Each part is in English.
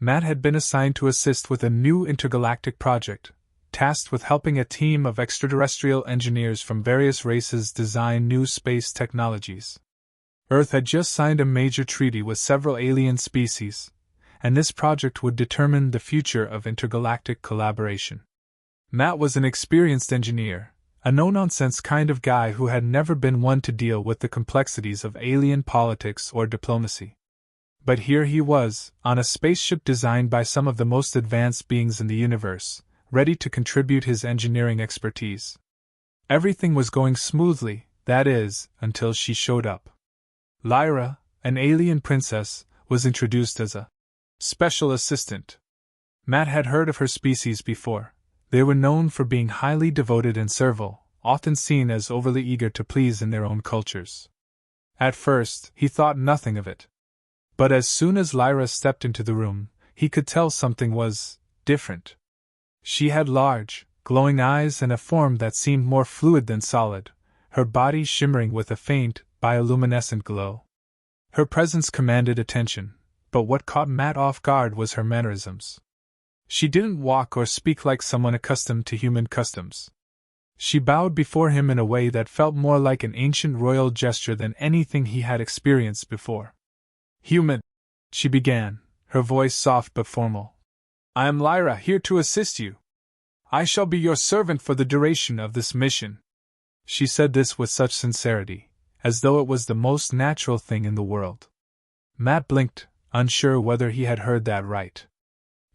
Matt had been assigned to assist with a new intergalactic project, tasked with helping a team of extraterrestrial engineers from various races design new space technologies. Earth had just signed a major treaty with several alien species, and this project would determine the future of intergalactic collaboration. Matt was an experienced engineer, a no-nonsense kind of guy who had never been one to deal with the complexities of alien politics or diplomacy. But here he was, on a spaceship designed by some of the most advanced beings in the universe, ready to contribute his engineering expertise. Everything was going smoothly, that is, until she showed up. Lyra, an alien princess, was introduced as a special assistant. Matt had heard of her species before. They were known for being highly devoted and servile, often seen as overly eager to please in their own cultures. At first, he thought nothing of it. But as soon as Lyra stepped into the room, he could tell something was different. She had large, glowing eyes and a form that seemed more fluid than solid, her body shimmering with a faint, bioluminescent glow. Her presence commanded attention, but what caught Matt off guard was her mannerisms. She didn't walk or speak like someone accustomed to human customs. She bowed before him in a way that felt more like an ancient royal gesture than anything he had experienced before. "Human," she began, her voice soft but formal. "I am Lyra, here to assist you. I shall be your servant for the duration of this mission." She said this with such sincerity, as though it was the most natural thing in the world. Matt blinked, unsure whether he had heard that right.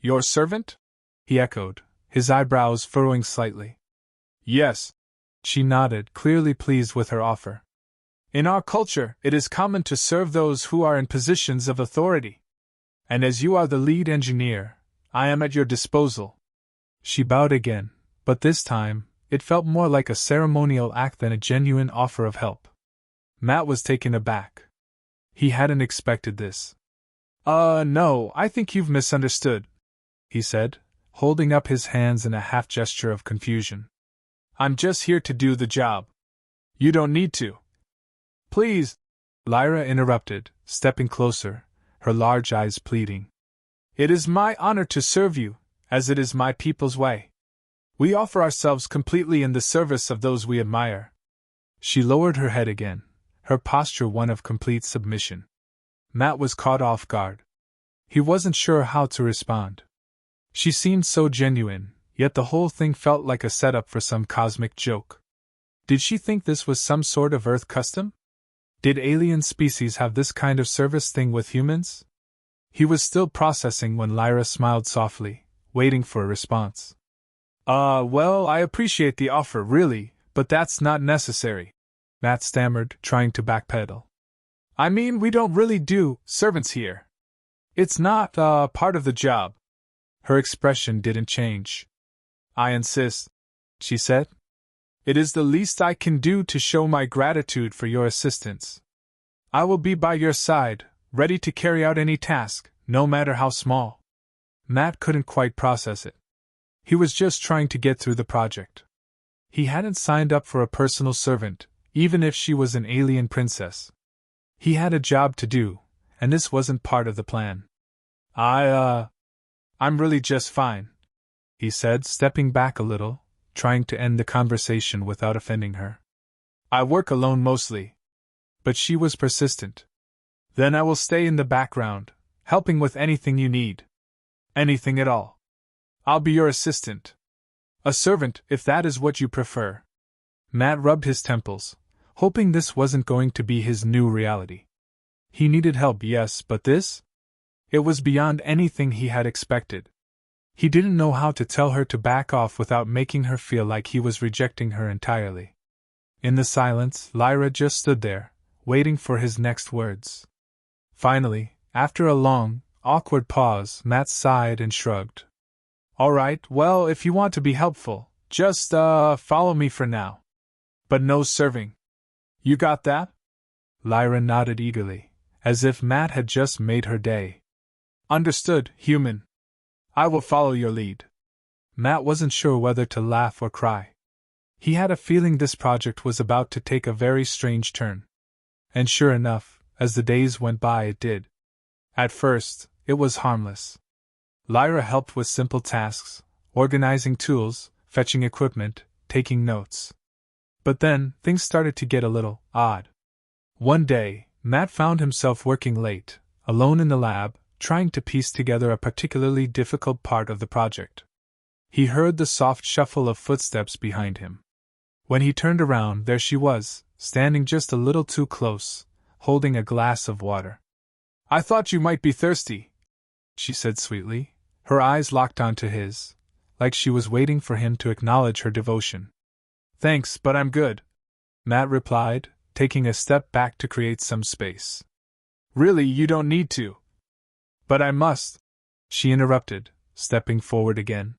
"Your servant?" he echoed, his eyebrows furrowing slightly. "Yes." She nodded, clearly pleased with her offer. "In our culture, it is common to serve those who are in positions of authority. And as you are the lead engineer, I am at your disposal." She bowed again, but this time, it felt more like a ceremonial act than a genuine offer of help. Matt was taken aback. He hadn't expected this. No, I think you've misunderstood," he said, holding up his hands in a half gesture of confusion. "I'm just here to do the job. You don't need to." "Please," Lyra interrupted, stepping closer, her large eyes pleading. "It is my honor to serve you, as it is my people's way. We offer ourselves completely in the service of those we admire." She lowered her head again, her posture one of complete submission. Matt was caught off guard. He wasn't sure how to respond. She seemed so genuine, yet the whole thing felt like a setup for some cosmic joke. Did she think this was some sort of Earth custom? Did alien species have this kind of service thing with humans? He was still processing when Lyra smiled softly, waiting for a response. Well, I appreciate the offer, really, but that's not necessary," Matt stammered, trying to backpedal. "I mean, we don't really do servants here. It's not, part of the job." Her expression didn't change. "I insist," she said. "It is the least I can do to show my gratitude for your assistance. I will be by your side, ready to carry out any task, no matter how small." Matt couldn't quite process it. He was just trying to get through the project. He hadn't signed up for a personal servant, even if she was an alien princess. He had a job to do, and this wasn't part of the plan. I'm really just fine," he said, stepping back a little, trying to end the conversation without offending her. "I work alone mostly." But she was persistent. "Then I will stay in the background, helping with anything you need. Anything at all. I'll be your assistant. A servant, if that is what you prefer." Matt rubbed his temples, hoping this wasn't going to be his new reality. He needed help, yes, but this? It was beyond anything he had expected. He didn't know how to tell her to back off without making her feel like he was rejecting her entirely. In the silence, Lyra just stood there, waiting for his next words. Finally, after a long, awkward pause, Matt sighed and shrugged. "All right, well, if you want to be helpful, just, follow me for now. But no serving. You got that?" Lyra nodded eagerly, as if Matt had just made her day. "Understood, human. I will follow your lead." Matt wasn't sure whether to laugh or cry. He had a feeling this project was about to take a very strange turn. And sure enough, as the days went by it did. At first, it was harmless. Lyra helped with simple tasks, organizing tools, fetching equipment, taking notes. But then, things started to get a little odd. One day, Matt found himself working late, alone in the lab, trying to piece together a particularly difficult part of the project. He heard the soft shuffle of footsteps behind him. When he turned around, there she was, standing just a little too close, holding a glass of water. "I thought you might be thirsty," she said sweetly, her eyes locked onto his, like she was waiting for him to acknowledge her devotion. "Thanks, but I'm good," Matt replied, taking a step back to create some space. "Really, you don't need to." "But I must," she interrupted, stepping forward again.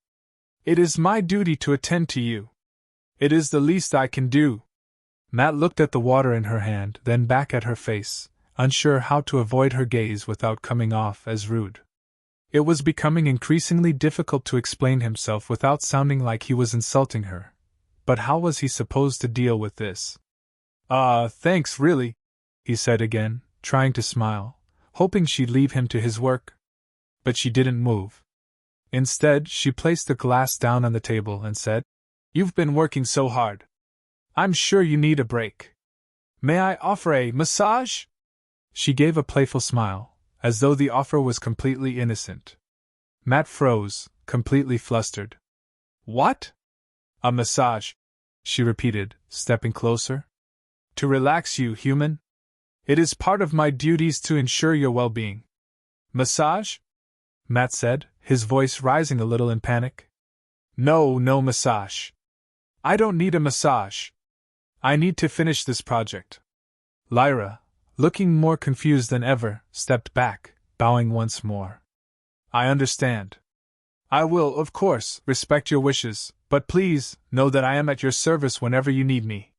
"It is my duty to attend to you. It is the least I can do." Matt looked at the water in her hand, then back at her face, unsure how to avoid her gaze without coming off as rude. It was becoming increasingly difficult to explain himself without sounding like he was insulting her. But how was he supposed to deal with this? Thanks, really," he said again, trying to smile, hoping she'd leave him to his work. But she didn't move. Instead, she placed the glass down on the table and said, "You've been working so hard. I'm sure you need a break. May I offer a massage?" She gave a playful smile, as though the offer was completely innocent. Matt froze, completely flustered. "What? A massage?" she repeated, stepping closer. "To relax you, human? It is part of my duties to ensure your well-being." "Massage?" Matt said, his voice rising a little in panic. No massage. I don't need a massage. I need to finish this project." Lyra, looking more confused than ever, stepped back, bowing once more. "I understand. I will, of course, respect your wishes, but please, know that I am at your service whenever you need me."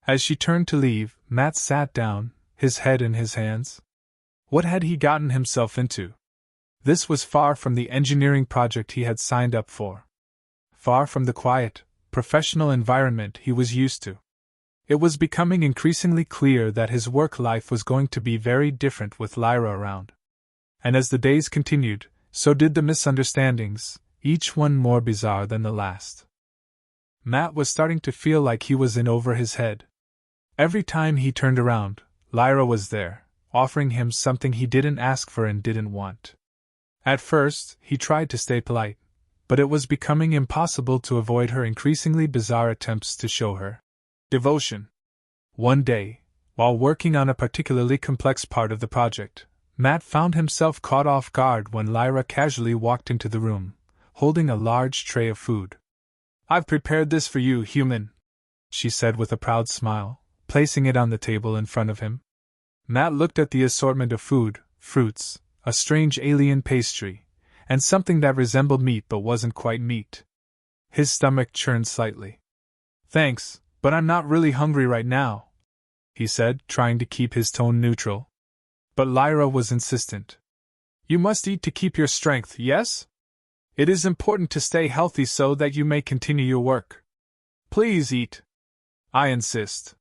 As she turned to leave, Matt sat down, his head in his hands. What had he gotten himself into? This was far from the engineering project he had signed up for. Far from the quiet, professional environment he was used to. It was becoming increasingly clear that his work life was going to be very different with Lyra around. And as the days continued, so did the misunderstandings, each one more bizarre than the last. Matt was starting to feel like he was in over his head. Every time he turned around, Lyra was there, offering him something he didn't ask for and didn't want. At first, he tried to stay polite, but it was becoming impossible to avoid her increasingly bizarre attempts to show her devotion. One day, while working on a particularly complex part of the project, Matt found himself caught off guard when Lyra casually walked into the room, holding a large tray of food. "I've prepared this for you, human," she said with a proud smile, placing it on the table in front of him. Matt looked at the assortment of food, fruits, a strange alien pastry, and something that resembled meat but wasn't quite meat. His stomach churned slightly. "Thanks, but I'm not really hungry right now," he said, trying to keep his tone neutral. But Lyra was insistent. "You must eat to keep your strength, yes? It is important to stay healthy so that you may continue your work. Please eat. I insist."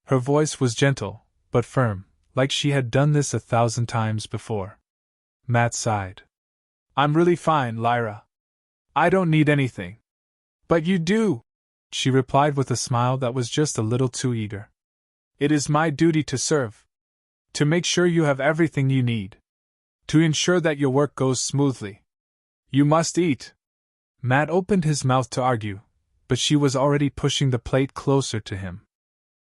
Her voice was gentle, but firm, like she had done this 1,000 times before. Matt sighed. "I'm really fine, Lyra. I don't need anything." "But you do," she replied with a smile that was just a little too eager. "It is my duty to serve. To make sure you have everything you need. To ensure that your work goes smoothly. You must eat." Matt opened his mouth to argue, but she was already pushing the plate closer to him.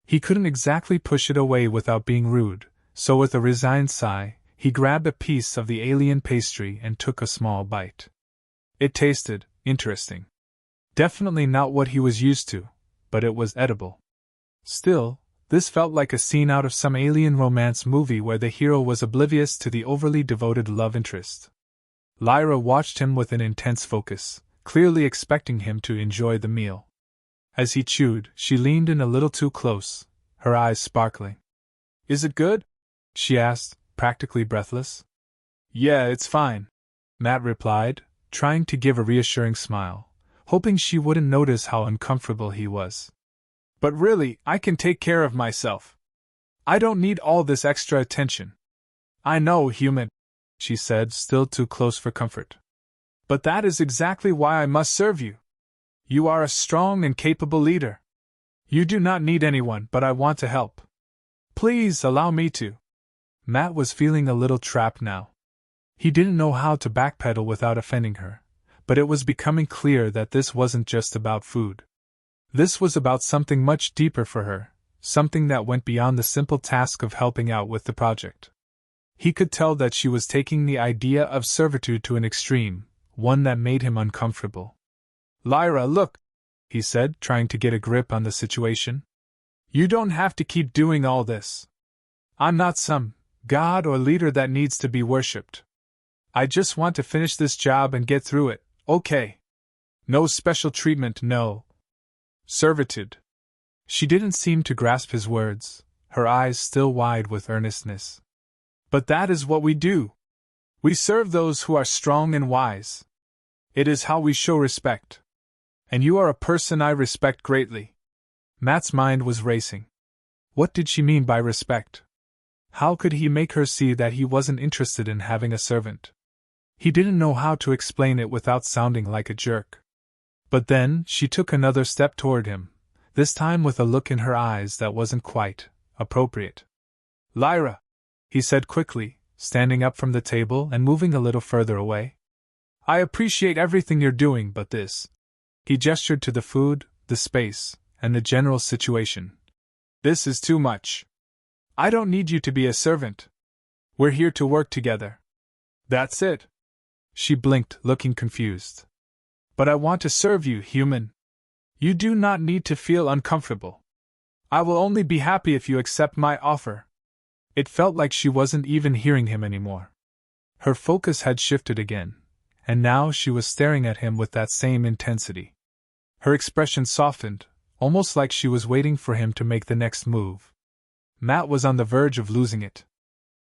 He couldn't exactly push it away without being rude, so with a resigned sigh, he grabbed a piece of the alien pastry and took a small bite. It tasted interesting. Definitely not what he was used to, but it was edible. Still, this felt like a scene out of some alien romance movie where the hero was oblivious to the overly devoted love interest. Lyra watched him with an intense focus, clearly expecting him to enjoy the meal. As he chewed, she leaned in a little too close, her eyes sparkling. "Is it good?" she asked, practically breathless. "Yeah, it's fine," Matt replied, trying to give a reassuring smile, hoping she wouldn't notice how uncomfortable he was. "But really, I can take care of myself. I don't need all this extra attention." "I know, human," she said, still too close for comfort. But that is exactly why I must serve you. You are a strong and capable leader. You do not need anyone, but I want to help. Please allow me to. Matt was feeling a little trapped now. He didn't know how to backpedal without offending her, but it was becoming clear that this wasn't just about food. This was about something much deeper for her, something that went beyond the simple task of helping out with the project. He could tell that she was taking the idea of servitude to an extreme, one that made him uncomfortable. Lyra, look, he said, trying to get a grip on the situation. You don't have to keep doing all this. I'm not some god or leader that needs to be worshipped. I just want to finish this job and get through it, okay? No special treatment, no servitude. She didn't seem to grasp his words, her eyes still wide with earnestness. But that is what we do. We serve those who are strong and wise. It is how we show respect. And you are a person I respect greatly. Matt's mind was racing. What did she mean by respect? How could he make her see that he wasn't interested in having a servant? He didn't know how to explain it without sounding like a jerk. But then she took another step toward him, this time with a look in her eyes that wasn't quite appropriate. Lyra, he said quickly, standing up from the table and moving a little further away. I appreciate everything you're doing, but this. He gestured to the food, the space, and the general situation. This is too much. I don't need you to be a servant. We're here to work together. That's it. She blinked, looking confused. But I want to serve you, human. You do not need to feel uncomfortable. I will only be happy if you accept my offer. It felt like she wasn't even hearing him anymore. Her focus had shifted again, and now she was staring at him with that same intensity. Her expression softened, almost like she was waiting for him to make the next move. Matt was on the verge of losing it.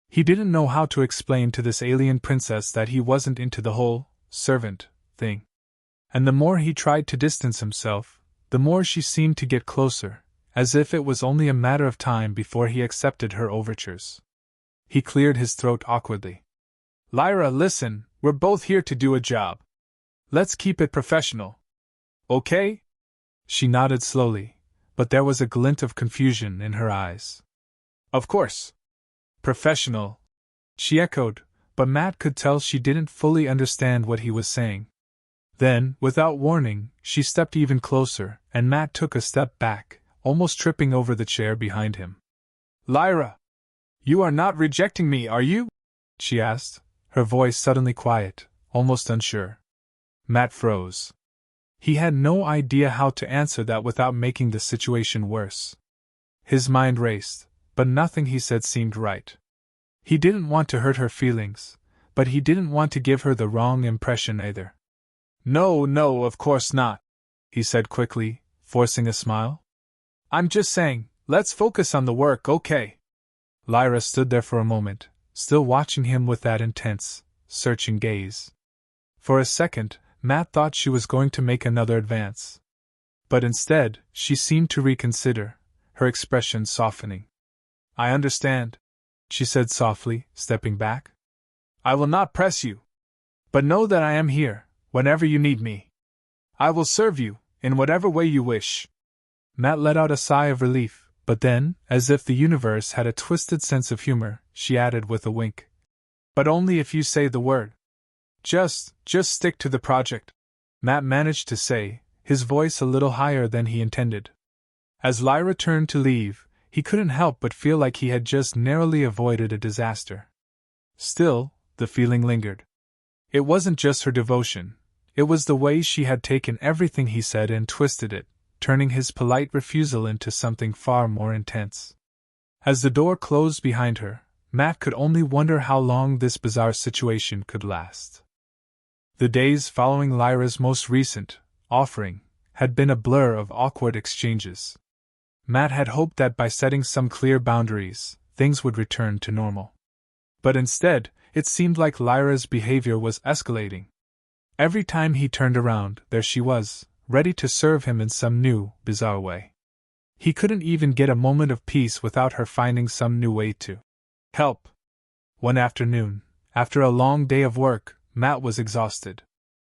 He didn't know how to explain to this alien princess that he wasn't into the whole servant thing. And the more he tried to distance himself, the more she seemed to get closer, as if it was only a matter of time before he accepted her overtures. He cleared his throat awkwardly. Lyra, listen, we're both here to do a job. Let's keep it professional. Okay? She nodded slowly, but there was a glint of confusion in her eyes. Of course. Professional, she echoed, but Matt could tell she didn't fully understand what he was saying. Then, without warning, she stepped even closer, and Matt took a step back, almost tripping over the chair behind him. Lyra, you are not rejecting me, are you? She asked, her voice suddenly quiet, almost unsure. Matt froze. He had no idea how to answer that without making the situation worse. His mind raced, but nothing he said seemed right. He didn't want to hurt her feelings, but he didn't want to give her the wrong impression either. No, of course not, he said quickly, forcing a smile. I'm just saying, let's focus on the work, okay? Lyra stood there for a moment, still watching him with that intense, searching gaze. For a second, Matt thought she was going to make another advance. But instead, she seemed to reconsider, her expression softening. I understand, she said softly, stepping back. I will not press you. But know that I am here, whenever you need me. I will serve you, in whatever way you wish. Matt let out a sigh of relief, but then, as if the universe had a twisted sense of humor, she added with a wink. But only if you say the word. Just stick to the project, Matt managed to say, his voice a little higher than he intended. As Lyra turned to leave, he couldn't help but feel like he had just narrowly avoided a disaster. Still, the feeling lingered. It wasn't just her devotion, it was the way she had taken everything he said and twisted it, turning his polite refusal into something far more intense. As the door closed behind her, Matt could only wonder how long this bizarre situation could last. The days following Lyra's most recent offering had been a blur of awkward exchanges. Matt had hoped that by setting some clear boundaries, things would return to normal. But instead, it seemed like Lyra's behavior was escalating. Every time he turned around, there she was, ready to serve him in some new, bizarre way. He couldn't even get a moment of peace without her finding some new way to help. One afternoon, after a long day of work, Matt was exhausted.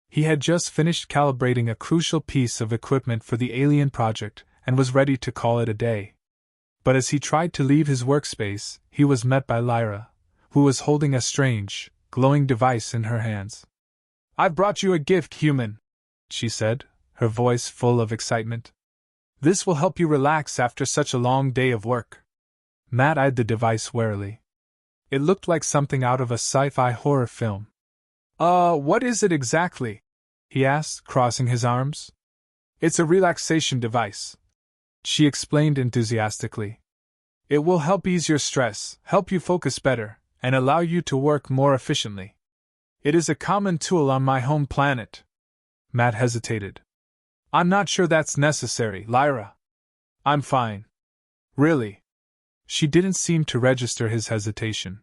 He had just finished calibrating a crucial piece of equipment for the alien project and was ready to call it a day. But as he tried to leave his workspace, he was met by Lyra, who was holding a strange, glowing device in her hands. "I've brought you a gift, human," she said, her voice full of excitement. "This will help you relax after such a long day of work." Matt eyed the device warily. It looked like something out of a sci-fi horror film. What is it exactly?" he asked, crossing his arms. "It's a relaxation device," she explained enthusiastically. "It will help ease your stress, help you focus better, and allow you to work more efficiently. It is a common tool on my home planet." Matt hesitated. "I'm not sure that's necessary, Lyra. I'm fine." "Really?" She didn't seem to register his hesitation.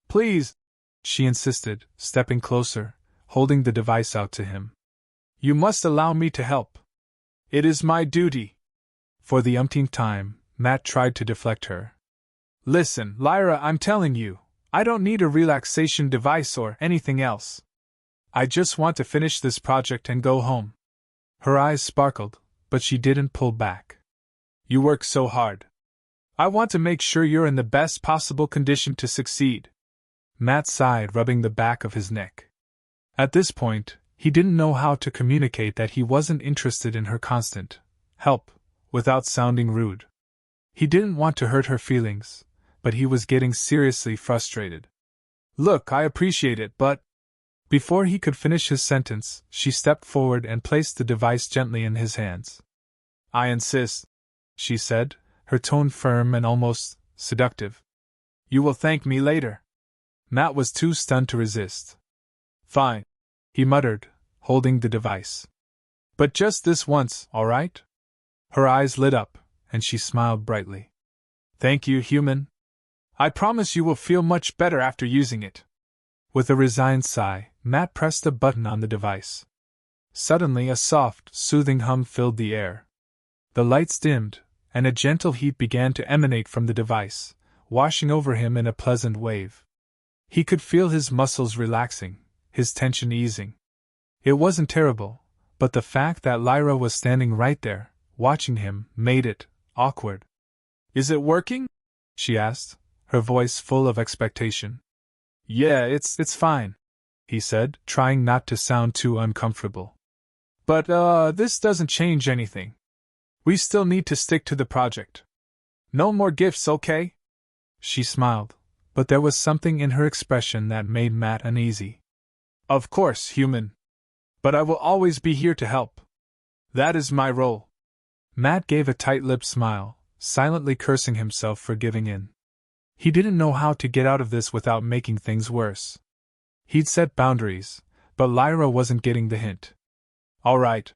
"Please," she insisted, stepping closer, holding the device out to him. "You must allow me to help. It is my duty." For the umpteenth time, Matt tried to deflect her. "Listen, Lyra, I'm telling you, I don't need a relaxation device or anything else. I just want to finish this project and go home." Her eyes sparkled, but she didn't pull back. "You work so hard. I want to make sure you're in the best possible condition to succeed." Matt sighed, rubbing the back of his neck. At this point, he didn't know how to communicate that he wasn't interested in her constant help, without sounding rude. He didn't want to hurt her feelings, but he was getting seriously frustrated. "Look, I appreciate it, but—" Before he could finish his sentence, she stepped forward and placed the device gently in his hands. "I insist," she said, her tone firm and almost seductive. "You will thank me later." Matt was too stunned to resist. "Fine," he muttered, holding the device. "But just this once, all right?" Her eyes lit up, and she smiled brightly. "Thank you, human. I promise you will feel much better after using it." With a resigned sigh, Matt pressed a button on the device. Suddenly, a soft, soothing hum filled the air. The lights dimmed, and a gentle heat began to emanate from the device, washing over him in a pleasant wave. He could feel his muscles relaxing, his tension easing. It wasn't terrible, but the fact that Lyra was standing right there, watching him, made it awkward. "Is it working?" she asked, her voice full of expectation. "Yeah, it's fine," he said, trying not to sound too uncomfortable. "But, this doesn't change anything. We still need to stick to the project. No more gifts, okay?" She smiled, but there was something in her expression that made Matt uneasy. "Of course, human. But I will always be here to help. That is my role." Matt gave a tight-lipped smile, silently cursing himself for giving in. He didn't know how to get out of this without making things worse. He'd set boundaries, but Lyra wasn't getting the hint. "All right,"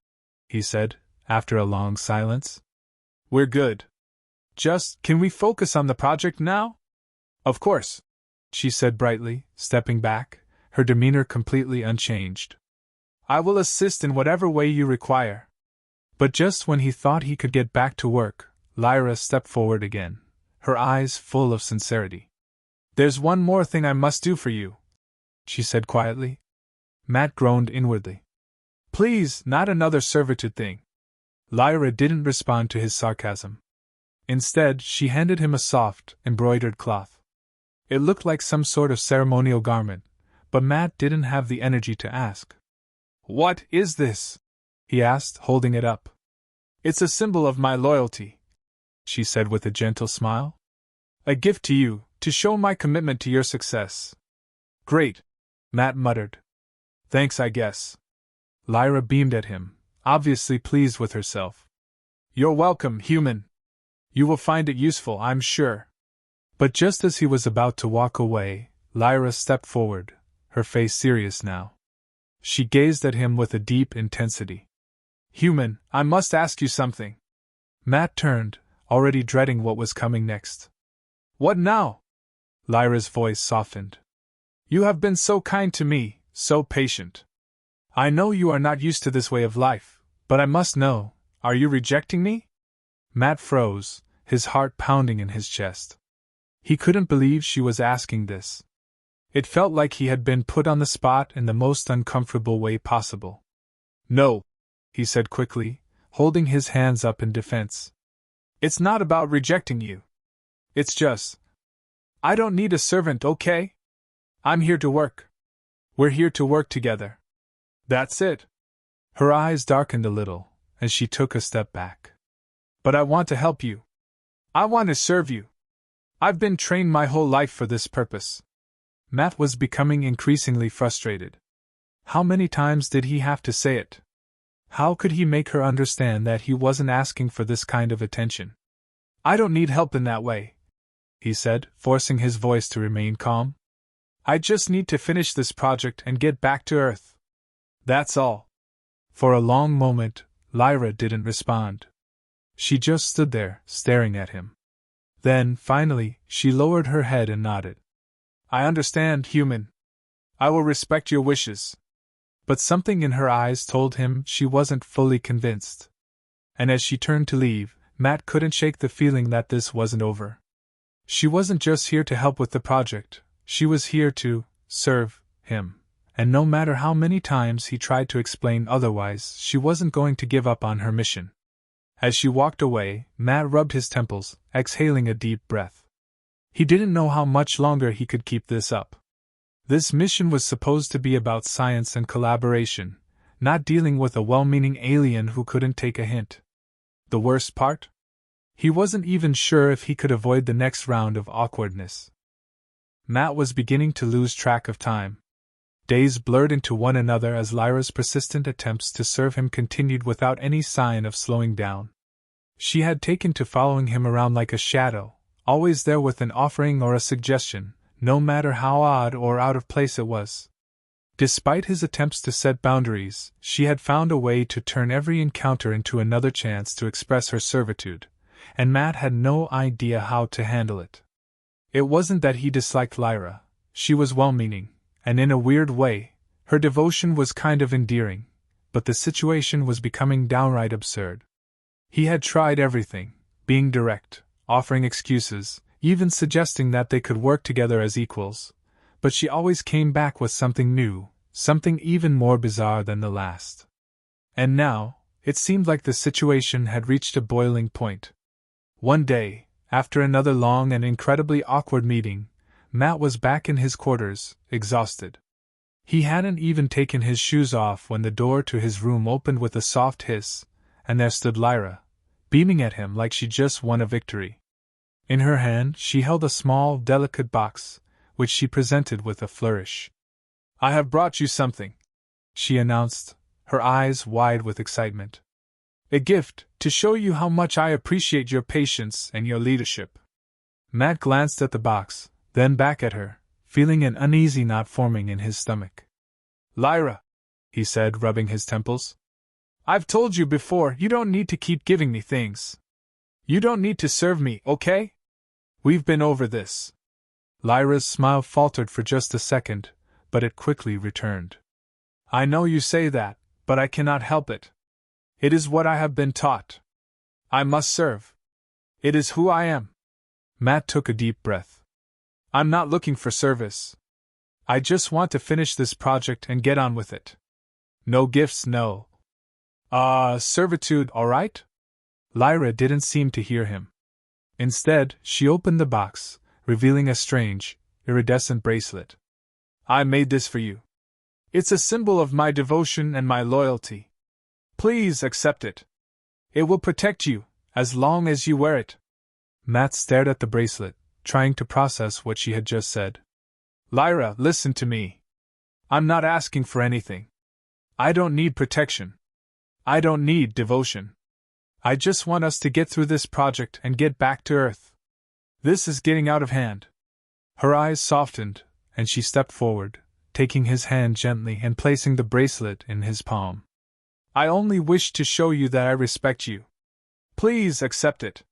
he said, after a long silence. "We're good. Just, can we focus on the project now?" "Of course," she said brightly, stepping back, her demeanor completely unchanged. "I will assist in whatever way you require." But just when he thought he could get back to work, Lyra stepped forward again, her eyes full of sincerity. "There's one more thing I must do for you," she said quietly. Matt groaned inwardly. "Please, not another servitude thing." Lyra didn't respond to his sarcasm. Instead, she handed him a soft, embroidered cloth. It looked like some sort of ceremonial garment, but Matt didn't have the energy to ask. "What is this?" he asked, holding it up. "It's a symbol of my loyalty," she said with a gentle smile. "A gift to you, to show my commitment to your success." "Great," Matt muttered. "Thanks, I guess." Lyra beamed at him, obviously pleased with herself. "You're welcome, human. You will find it useful, I'm sure." But just as he was about to walk away, Lyra stepped forward, her face serious now. She gazed at him with a deep intensity. "Human, I must ask you something." Matt turned, already dreading what was coming next. "What now?" Lyra's voice softened. "You have been so kind to me, so patient. I know you are not used to this way of life, but I must know, are you rejecting me?" Matt froze, his heart pounding in his chest. He couldn't believe she was asking this. It felt like he had been put on the spot in the most uncomfortable way possible. "No," he said quickly, holding his hands up in defense. "It's not about rejecting you. It's just, I don't need a servant, okay? I'm here to work. We're here to work together. That's it." Her eyes darkened a little, and she took a step back. "But I want to help you. I want to serve you. I've been trained my whole life for this purpose." Matt was becoming increasingly frustrated. How many times did he have to say it? How could he make her understand that he wasn't asking for this kind of attention? "I don't need help in that way," he said, forcing his voice to remain calm. "I just need to finish this project and get back to Earth. That's all." For a long moment, Lyra didn't respond. She just stood there, staring at him. Then, finally, she lowered her head and nodded. "I understand, human. I will respect your wishes." But something in her eyes told him she wasn't fully convinced. And as she turned to leave, Matt couldn't shake the feeling that this wasn't over. She wasn't just here to help with the project, she was here to serve him. And no matter how many times he tried to explain otherwise, she wasn't going to give up on her mission. As she walked away, Matt rubbed his temples, exhaling a deep breath. He didn't know how much longer he could keep this up. This mission was supposed to be about science and collaboration, not dealing with a well-meaning alien who couldn't take a hint. The worst part? He wasn't even sure if he could avoid the next round of awkwardness. Matt was beginning to lose track of time. Days blurred into one another as Lyra's persistent attempts to serve him continued without any sign of slowing down. She had taken to following him around like a shadow, always there with an offering or a suggestion, no matter how odd or out of place it was. Despite his attempts to set boundaries, she had found a way to turn every encounter into another chance to express her servitude, and Matt had no idea how to handle it. It wasn't that he disliked Lyra. She was well-meaning, and in a weird way, her devotion was kind of endearing, but the situation was becoming downright absurd. He had tried everything, being direct, offering excuses, even suggesting that they could work together as equals, but she always came back with something new, something even more bizarre than the last. And now, it seemed like the situation had reached a boiling point. One day, after another long and incredibly awkward meeting, Matt was back in his quarters, exhausted. He hadn't even taken his shoes off when the door to his room opened with a soft hiss, and there stood Lyra, beaming at him like she just won a victory. In her hand she held a small, delicate box, which she presented with a flourish. "I have brought you something," she announced, her eyes wide with excitement. "A gift, to show you how much I appreciate your patience and your leadership." Matt glanced at the box, then back at her, feeling an uneasy knot forming in his stomach. "Lyra," he said, rubbing his temples, "I've told you before, you don't need to keep giving me things. You don't need to serve me, okay? We've been over this." Lyra's smile faltered for just a second, but it quickly returned. "I know you say that, but I cannot help it. It is what I have been taught. I must serve. It is who I am." Matt took a deep breath. "I'm not looking for service. I just want to finish this project and get on with it. No gifts, no. Servitude, all right?" Lyra didn't seem to hear him. Instead, she opened the box, revealing a strange, iridescent bracelet. "I made this for you. It's a symbol of my devotion and my loyalty. Please accept it. It will protect you, as long as you wear it." Matt stared at the bracelet, trying to process what she had just said. "Lyra, listen to me. I'm not asking for anything. I don't need protection. I don't need devotion. I just want us to get through this project and get back to Earth. This is getting out of hand." Her eyes softened, and she stepped forward, taking his hand gently and placing the bracelet in his palm. "I only wish to show you that I respect you. Please accept it.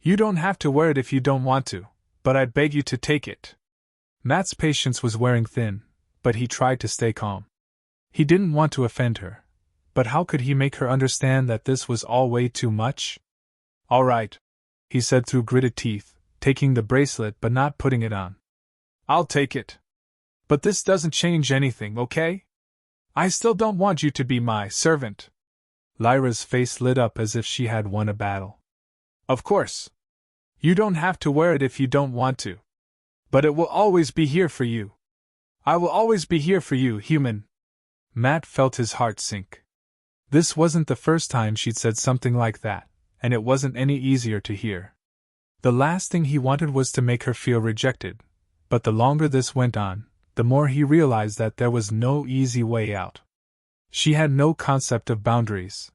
You don't have to wear it if you don't want to, but I beg you to take it." Matt's patience was wearing thin, but he tried to stay calm. He didn't want to offend her, but how could he make her understand that this was all way too much? "All right," he said through gritted teeth, taking the bracelet but not putting it on. "I'll take it. But this doesn't change anything, okay? I still don't want you to be my servant. Lyra's face lit up as if she had won a battle. Of course. You don't have to wear it if you don't want to. But it will always be here for you. I will always be here for you, human. Matt felt his heart sink. This wasn't the first time she'd said something like that, and it wasn't any easier to hear. The last thing he wanted was to make her feel rejected, but the longer this went on, the more he realized that there was no easy way out. She had no concept of boundaries.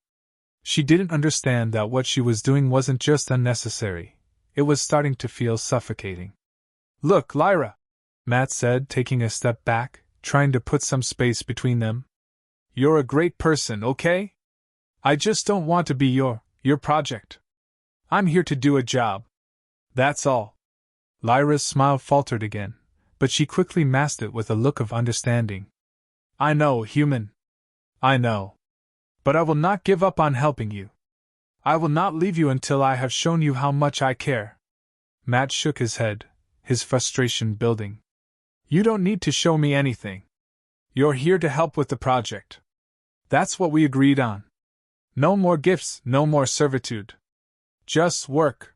She didn't understand that what she was doing wasn't just unnecessary, it was starting to feel suffocating. Look, Lyra, Matt said, taking a step back, trying to put some space between them. You're a great person, okay? I just don't want to be your project. I'm here to do a job. That's all. Lyra's smile faltered again, but she quickly masked it with a look of understanding. I know, human. I know. But I will not give up on helping you. I will not leave you until I have shown you how much I care. Matt shook his head, his frustration building. You don't need to show me anything. You're here to help with the project. That's what we agreed on. No more gifts, no more servitude. Just work.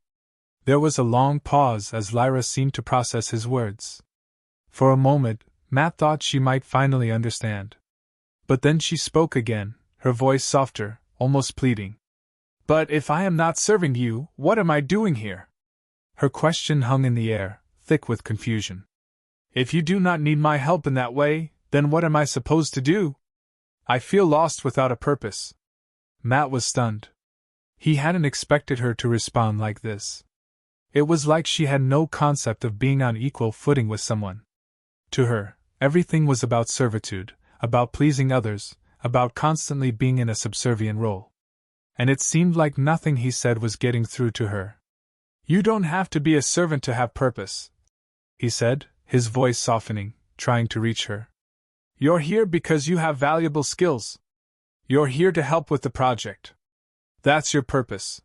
There was a long pause as Lyra seemed to process his words. For a moment, Matt thought she might finally understand. But then she spoke again, her voice softer, almost pleading. But if I am not serving you, what am I doing here? Her question hung in the air, thick with confusion. If you do not need my help in that way, then what am I supposed to do? I feel lost without a purpose. Matt was stunned. He hadn't expected her to respond like this. It was like she had no concept of being on equal footing with someone. To her, everything was about servitude, about pleasing others, about constantly being in a subservient role. And it seemed like nothing he said was getting through to her. You don't have to be a servant to have purpose, he said, his voice softening, trying to reach her. You're here because you have valuable skills. You're here to help with the project. That's your purpose.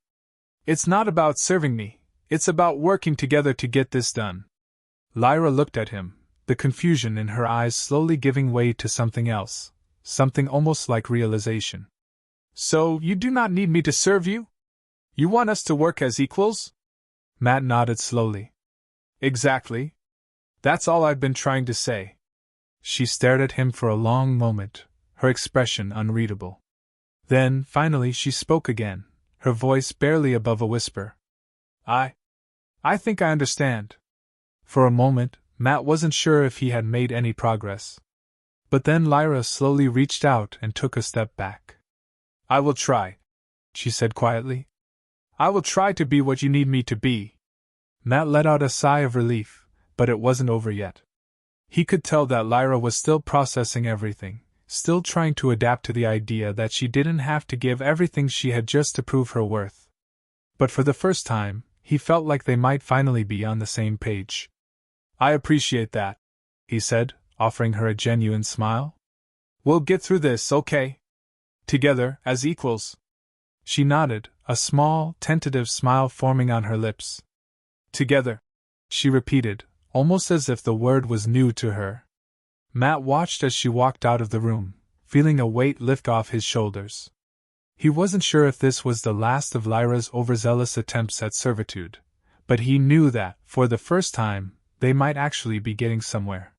It's not about serving me, it's about working together to get this done. Lyra looked at him, the confusion in her eyes slowly giving way to something else, something almost like realization. So, you do not need me to serve you? You want us to work as equals? Matt nodded slowly. Exactly. That's all I've been trying to say. She stared at him for a long moment, her expression unreadable. Then, finally, she spoke again, her voice barely above a whisper. I think I understand. For a moment, Matt wasn't sure if he had made any progress. But then Lyra slowly reached out and took a step back. I will try, she said quietly. I will try to be what you need me to be. Matt let out a sigh of relief, but it wasn't over yet. He could tell that Lyra was still processing everything, still trying to adapt to the idea that she didn't have to give everything she had just to prove her worth. But for the first time, he felt like they might finally be on the same page. I appreciate that, he said, offering her a genuine smile. We'll get through this, okay? Together, as equals. She nodded, a small, tentative smile forming on her lips. Together, she repeated, almost as if the word was new to her. Matt watched as she walked out of the room, feeling a weight lift off his shoulders. He wasn't sure if this was the last of Lyra's overzealous attempts at servitude, but he knew that, for the first time, they might actually be getting somewhere.